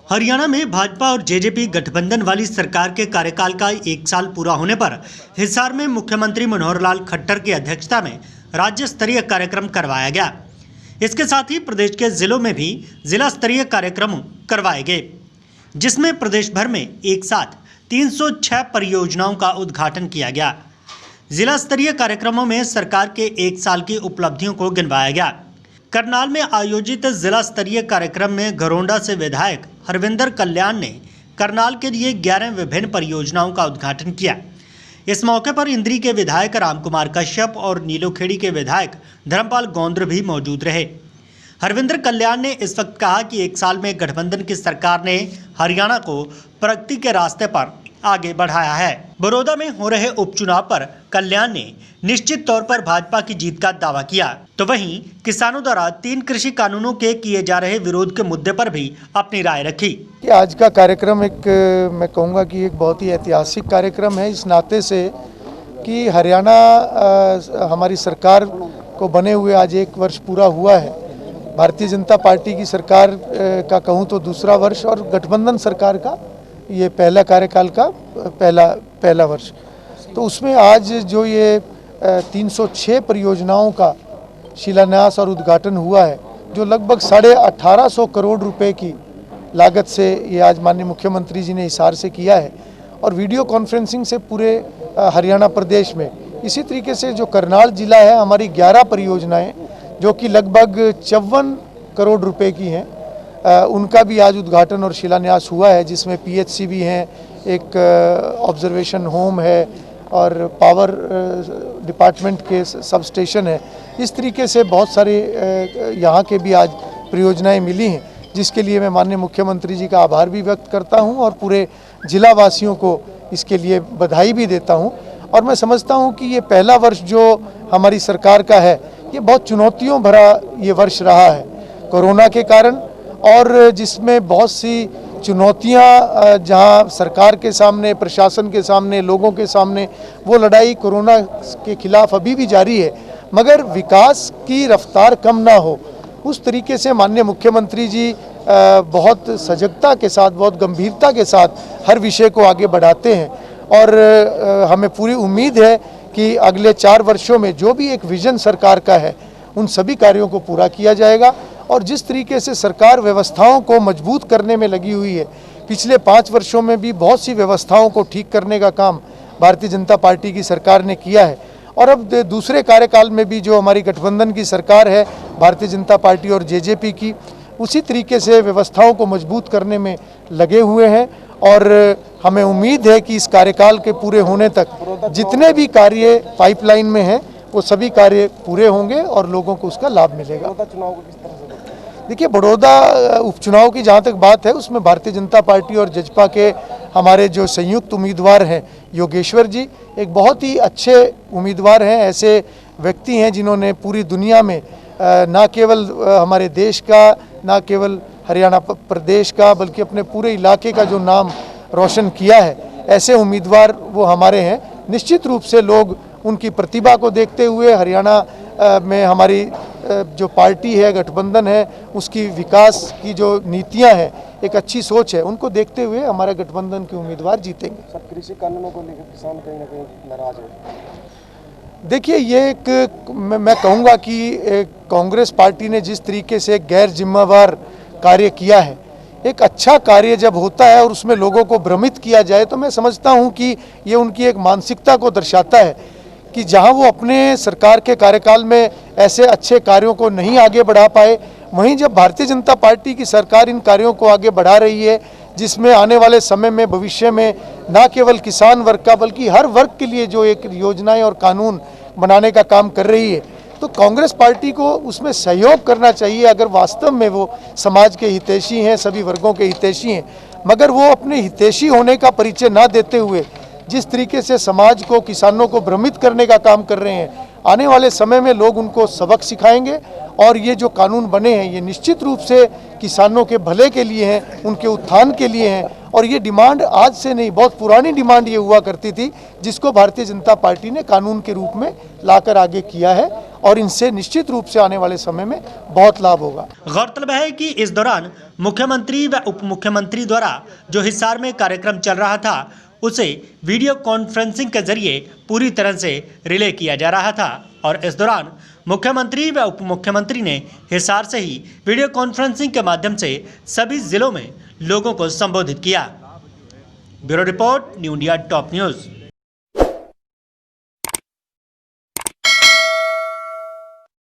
हरियाणा में भाजपा और जेजेपी गठबंधन वाली सरकार के कार्यकाल का 1 साल पूरा होने पर हिसार में मुख्यमंत्री मनोहर लाल खट्टर की अध्यक्षता में राज्य स्तरीय कार्यक्रम करवाया गया। इसके साथ ही प्रदेश के जिलों में भी जिला स्तरीय कार्यक्रम करवाए गए, जिसमें प्रदेश भर में एक साथ 306 परियोजनाओं का उद्घाटन किया गया। जिला स्तरीय कार्यक्रमों में सरकार के 1 साल की उपलब्धियों को गिनवाया गया। करनाल में आयोजित जिला स्तरीय कार्यक्रम में घरोंडा से विधायक हरविंदर कल्याण ने करनाल के लिए 11 विभिन्न परियोजनाओं का उद्घाटन किया। इस मौके पर इंद्री के विधायक रामकुमार कश्यप और नीलोखेड़ी के विधायक धर्मपाल गौंद्र भी मौजूद रहे। हरविंदर कल्याण ने इस वक्त कहा कि 1 साल में गठबंधन की सरकार ने हरियाणा को प्रगति के रास्ते पर आगे बढ़ाया है। बड़ौदा में हो रहे उपचुनाव पर कल्याण ने निश्चित तौर पर भाजपा की जीत का दावा किया, तो वहीं किसानों द्वारा 3 कृषि कानूनों के किए जा रहे विरोध के मुद्दे पर भी अपनी राय रखी। आज का कार्यक्रम मैं कहूँगा कि एक बहुत ही ऐतिहासिक कार्यक्रम है, इस नाते से कि हरियाणा हमारी सरकार को बने हुए आज 1 वर्ष पूरा हुआ है। भारतीय जनता पार्टी की सरकार का कहूँ तो दूसरा वर्ष और गठबंधन सरकार का ये पहला कार्यकाल का पहला वर्ष। तो उसमें आज जो ये 306 परियोजनाओं का शिलान्यास और उद्घाटन हुआ है, जो लगभग 1850 करोड़ रुपए की लागत से ये आज माननीय मुख्यमंत्री जी ने हिसार से किया है और वीडियो कॉन्फ्रेंसिंग से पूरे हरियाणा प्रदेश में। इसी तरीके से जो करनाल जिला है, हमारी 11 परियोजनाएं जो कि लगभग 54 करोड़ रुपए की हैं, उनका भी आज उद्घाटन और शिलान्यास हुआ है, जिसमें पीएचसी भी हैं, एक ऑब्जर्वेशन होम है और पावर डिपार्टमेंट के सब स्टेशन है। इस तरीके से बहुत सारे यहाँ के भी आज परियोजनाएं मिली हैं, जिसके लिए मैं माननीय मुख्यमंत्री जी का आभार भी व्यक्त करता हूँ और पूरे जिला वासियों को इसके लिए बधाई भी देता हूँ। और मैं समझता हूँ कि ये पहला वर्ष जो हमारी सरकार का है, ये बहुत चुनौतियों भरा ये वर्ष रहा है कोरोना के कारण, और जिसमें बहुत सी चुनौतियां जहां सरकार के सामने, प्रशासन के सामने, लोगों के सामने वो लड़ाई कोरोना के खिलाफ अभी भी जारी है, मगर विकास की रफ्तार कम ना हो उस तरीके से माननीय मुख्यमंत्री जी बहुत सजगता के साथ, बहुत गंभीरता के साथ हर विषय को आगे बढ़ाते हैं। और हमें पूरी उम्मीद है कि अगले 4 वर्षों में जो भी एक विजन सरकार का है, उन सभी कार्यों को पूरा किया जाएगा। और जिस तरीके से सरकार व्यवस्थाओं को मजबूत करने में लगी हुई है, पिछले 5 वर्षों में भी बहुत सी व्यवस्थाओं को ठीक करने का काम भारतीय जनता पार्टी की सरकार ने किया है। और अब दूसरे कार्यकाल में भी जो हमारी गठबंधन की सरकार है, भारतीय जनता पार्टी और जेजेपी की, उसी तरीके से व्यवस्थाओं को मजबूत करने में लगे हुए हैं। और हमें उम्मीद है कि इस कार्यकाल के पूरे होने तक जितने भी कार्य पाइपलाइन में हैं, वो सभी कार्य पूरे होंगे और लोगों को उसका लाभ मिलेगा। देखिए, बड़ौदा उपचुनाव की जहाँ तक बात है, उसमें भारतीय जनता पार्टी और जजपा के हमारे जो संयुक्त उम्मीदवार हैं, योगेश्वर जी एक बहुत ही अच्छे उम्मीदवार हैं। ऐसे व्यक्ति हैं जिन्होंने पूरी दुनिया में न केवल हमारे देश का, न केवल हरियाणा प्रदेश का, बल्कि अपने पूरे इलाके का जो नाम रोशन किया है, ऐसे उम्मीदवार वो हमारे हैं। निश्चित रूप से लोग उनकी प्रतिभा को देखते हुए हरियाणा में हमारी जो पार्टी है, गठबंधन है, उसकी विकास की जो नीतियां हैं, एक अच्छी सोच है, उनको देखते हुए हमारे गठबंधन के उम्मीदवार जीतेंगे। सब कृषि कानूनों को लेकर किसान कहीं ना कहीं नाराज है। देखिए, ये एक मैं कहूँगा कि कांग्रेस पार्टी ने जिस तरीके से गैर जिम्मेवार कार्य किया है, एक अच्छा कार्य जब होता है और उसमें लोगों को भ्रमित किया जाए, तो मैं समझता हूँ कि ये उनकी एक मानसिकता को दर्शाता है कि जहां वो अपने सरकार के कार्यकाल में ऐसे अच्छे कार्यों को नहीं आगे बढ़ा पाए, वहीं जब भारतीय जनता पार्टी की सरकार इन कार्यों को आगे बढ़ा रही है, जिसमें आने वाले समय में, भविष्य में न केवल किसान वर्ग का बल्कि हर वर्ग के लिए जो एक योजनाएं और कानून बनाने का काम कर रही है, तो कांग्रेस पार्टी को उसमें सहयोग करना चाहिए अगर वास्तव में वो समाज के हितैषी हैं, सभी वर्गों के हितैषी हैं। मगर वो अपने हितैषी होने का परिचय ना देते हुए जिस तरीके से समाज को, किसानों को भ्रमित करने का काम कर रहे हैं, आने वाले समय में लोग उनको सबक सिखाएंगे। और ये जो कानून बने हैं, ये निश्चित रूप से किसानों के भले के लिए हैं, उनके उत्थान के लिए हैं और ये डिमांड आज से नहीं, बहुत पुरानी डिमांड ये हुआ करती थी, जिसको भारतीय जनता पार्टी ने कानून के रूप में लाकर आगे किया है और इनसे निश्चित रूप से आने वाले समय में बहुत लाभ होगा। गौरतलब है कि इस दौरान मुख्यमंत्री व उप मुख्यमंत्री द्वारा जो हिसार में कार्यक्रम चल रहा था उसे वीडियो कॉन्फ्रेंसिंग के जरिए पूरी तरह से रिले किया जा रहा था और इस दौरान मुख्यमंत्री व उप मुख्यमंत्री ने हिसार से ही वीडियो कॉन्फ्रेंसिंग के माध्यम से सभी जिलों में लोगों को संबोधित किया। Bureau report, new India top news.